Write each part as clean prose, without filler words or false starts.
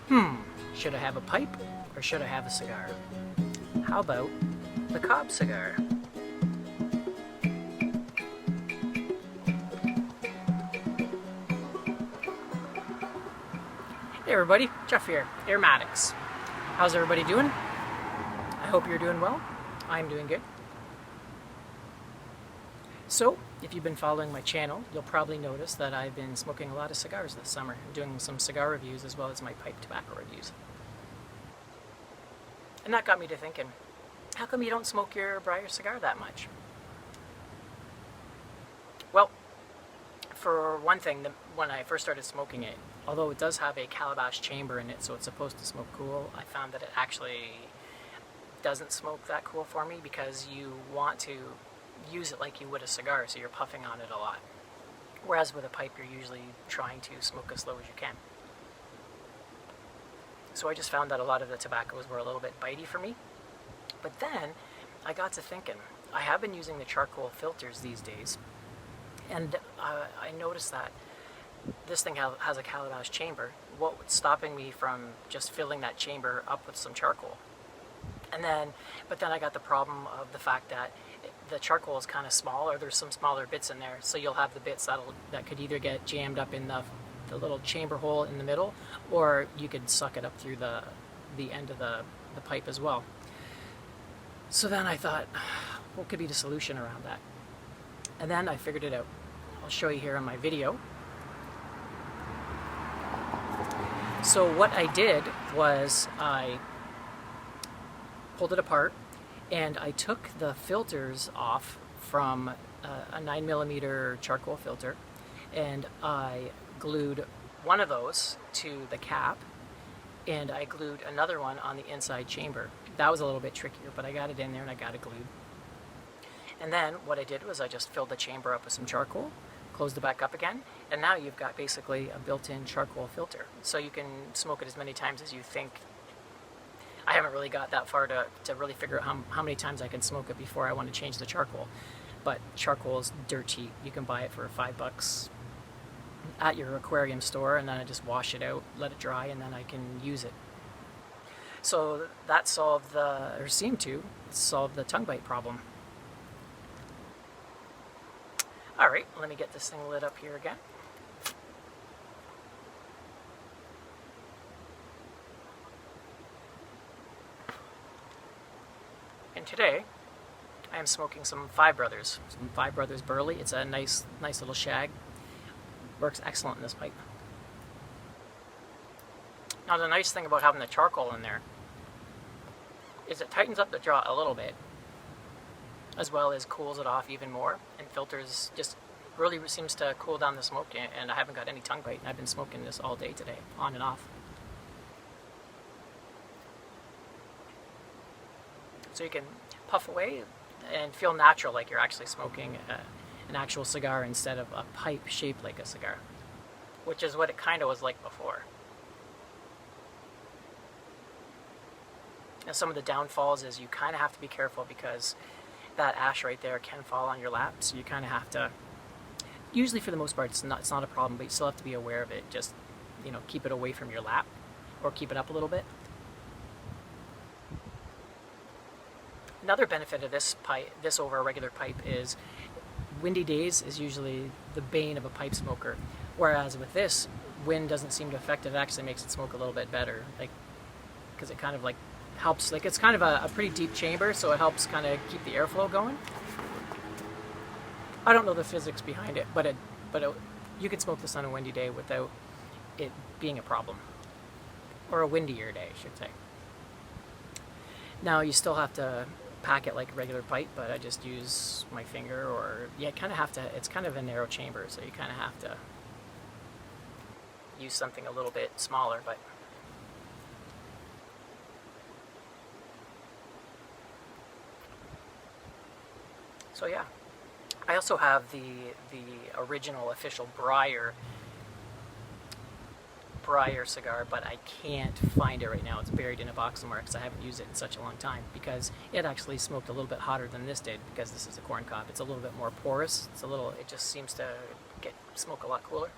Should I have a pipe or should I have a cigar? How about the Cob Cigar? Hey everybody, Jeff here, Aromatics. How's everybody doing? I hope you're doing well. I'm doing good. So, if you've been following my channel, you'll probably notice that I've been smoking a lot of cigars this summer, doing some cigar reviews as well as my pipe tobacco reviews. And that got me to thinking, how come you don't smoke your briar cigar that much? Well, for one thing, when I first started smoking it, although it does have a calabash chamber in it, so it's supposed to smoke cool, I found that it actually doesn't smoke that cool for me because you want to use it like you would a cigar, so you're puffing on it a lot. Whereas with a pipe, you're usually trying to smoke as slow as you can. So I just found that a lot of the tobaccos were a little bit bitey for me. But then I got to thinking, I have been using the charcoal filters these days, and I noticed that this thing has a calabash chamber. What was stopping me from just filling that chamber up with some charcoal? But then I got the problem of the fact that the charcoal is kind of small, or there's some smaller bits in there, so you'll have the bits that could either get jammed up in the little chamber hole in the middle, or you could suck it up through the end of the pipe as well. So then I thought, what could be the solution around that? And then I figured it out. I'll show you here on my video. So what I did was I pulled it apart and I took the filters off from a 9mm charcoal filter, and I glued one of those to the cap, and I glued another one on the inside chamber. That was a little bit trickier, but I got it in there and I got it glued. And then what I did was I just filled the chamber up with some charcoal, closed it back up again, and now you've got basically a built-in charcoal filter. So you can smoke it as many times as you think. I haven't really got that far to really figure out how many times I can smoke it before I want to change the charcoal. But charcoal is dirt cheap. You can buy it for $5 at your aquarium store, and then I just wash it out, let it dry, and then I can use it. So that seemed to solve the tongue bite problem. Alright, let me get this thing lit up here again. And today, I am smoking some Five Brothers Burley. It's a nice little shag. Works excellent in this pipe. Now the nice thing about having the charcoal in there is it tightens up the draw a little bit, as well as cools it off even more, and filters just really seems to cool down the smoke, and I haven't got any tongue bite, and I've been smoking this all day today, on and off. So you can puff away and feel natural, like you're actually smoking an actual cigar instead of a pipe shaped like a cigar, which is what it kind of was like before. Now some of the downfalls is you kind of have to be careful because that ash right there can fall on your lap, so you kind of have to, usually for the most part it's not a problem, but you still have to be aware of it. Just, keep it away from your lap, or keep it up a little bit. Another benefit of this over a regular pipe is windy days is usually the bane of a pipe smoker, whereas with this, wind doesn't seem to affect it. It actually makes it smoke a little bit better, because it kind of helps. It's kind of a pretty deep chamber, so it helps kind of keep the airflow going. I don't know the physics behind it, but you can smoke this on a windy day without it being a problem, or a windier day, I should say. Now you still have to pack it like a regular pipe, but I just use my finger, or it's kind of a narrow chamber, so you kind of have to use something a little bit smaller, but so yeah. I also have the original official Briar cigar, but I can't find it right now. It's buried in a box somewhere because I haven't used it in such a long time, because it actually smoked a little bit hotter than this did, because this is a corn cob. It's a little bit more porous. It just seems to smoke a lot cooler.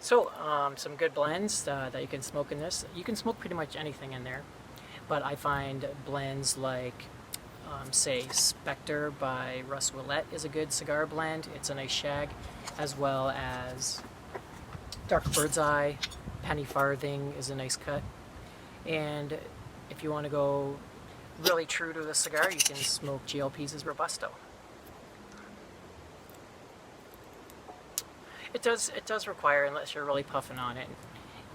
So some good blends that you can smoke in this. You can smoke pretty much anything in there, but I find blends like say Spectre by Russ Willett is a good cigar blend. It's a nice shag, as well as Dark Bird's Eye, Penny Farthing is a nice cut. And if you want to go really true to the cigar, you can smoke GLP's Robusto. It does require, unless you're really puffing on it,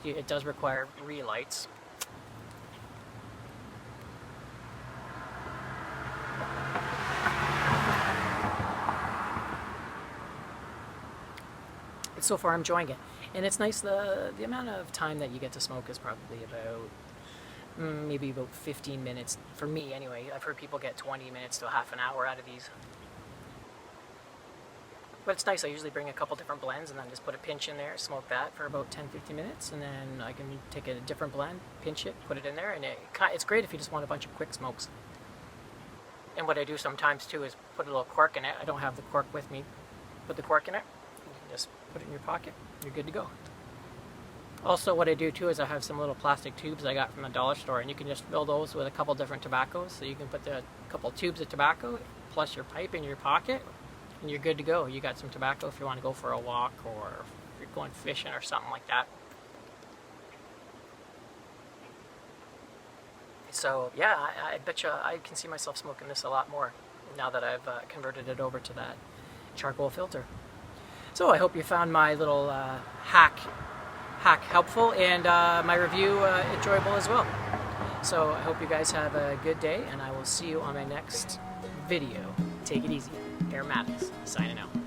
it does require relights. So far I'm enjoying it, and it's nice. The amount of time that you get to smoke is probably about maybe about 15 minutes for me anyway. I've heard people get 20 minutes to half an hour out of these, but it's nice. I usually bring a couple different blends and then just put a pinch in there, smoke that for about 10-15 minutes, and then I can take a different blend, pinch it, put it in there, and it's great if you just want a bunch of quick smokes. And what I do sometimes too is put a little cork in it. I don't have the cork with me. Put the cork in it. Just put it in your pocket, you're good to go. Also, what I do too is I have some little plastic tubes I got from the dollar store, and you can just fill those with a couple different tobaccos. So you can put the couple tubes of tobacco plus your pipe in your pocket, and you're good to go. You got some tobacco if you want to go for a walk, or if you're going fishing or something like that. So yeah, I bet you I can see myself smoking this a lot more now that I've converted it over to that charcoal filter. So I hope you found my little hack helpful, and my review enjoyable as well. So I hope you guys have a good day, and I will see you on my next video. Take it easy. Aromatics, signing out.